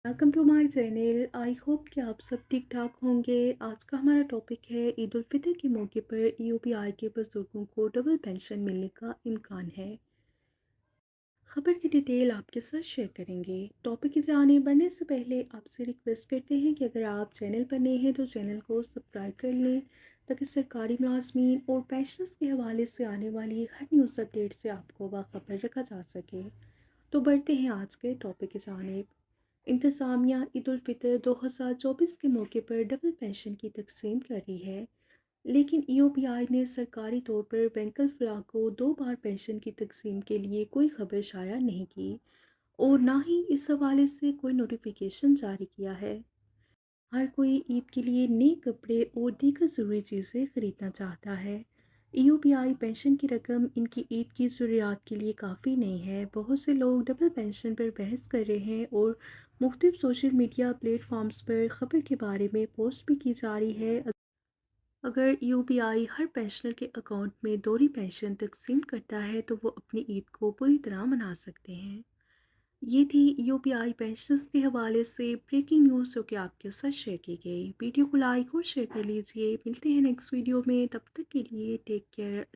Welcome to my channel. I hope कि आप सब ठीक ठाक होंगे। आज का हमारा टॉपिक है ईद उल फितर के मौके पर ईओपीआई के बुजुर्गों को डबल पेंशन मिलने का इम्कान है। खबर की डिटेल आपके साथ शेयर करेंगे। टॉपिक की जाने बढ़ने से पहले आपसे रिक्वेस्ट करते हैं कि अगर आप चैनल पर नए हैं तो चैनल को सब्सक्राइब कर लें ताकि सरकारी मुलाजमीन और पेंशनर्स के हवाले से आने वाली हर न्यूज़ अपडेट से आपको बाखबर रखा जा सके। तो बढ़ते हैं आज के टॉपिक की जानिब। इंतज़ामिया ईद उल फितर 2024 के मौके पर डबल पेंशन की तकसीम कर रही है, लेकिन ईओपीआई ने सरकारी तौर पर बैंक अफराद को 2 बार पेंशन की तकसीम के लिए कोई खबर शाया नहीं की और ना ही इस हवाले से कोई नोटिफिकेशन जारी किया है। हर कोई ईद के लिए नए कपड़े और दीगर ज़रूरी चीज़ें खरीदना चाहता है। ईओपीआई पेंशन की रकम इनकी ईद की ज़रूरियात के लिए काफ़ी नहीं है। बहुत से लोग डबल पेंशन पर बहस कर रहे हैं और मुख्तलिफ सोशल मीडिया प्लेटफॉर्म्स पर खबर के बारे में पोस्ट भी की जा रही है। अगर यूपीआई हर पेंशनर के अकाउंट में दोहरी पेंशन तकसीम करता है तो वो अपनी ईद को पूरी तरह मना सकते हैं। ये थी यूपीआई पेंशनर्स के हवाले से ब्रेकिंग न्यूज़ जो कि आपके साथ शेयर की गई। वीडियो को लाइक और शेयर कर लीजिए। मिलते हैं नेक्स्ट वीडियो में, तब तक के लिए टेक केयर।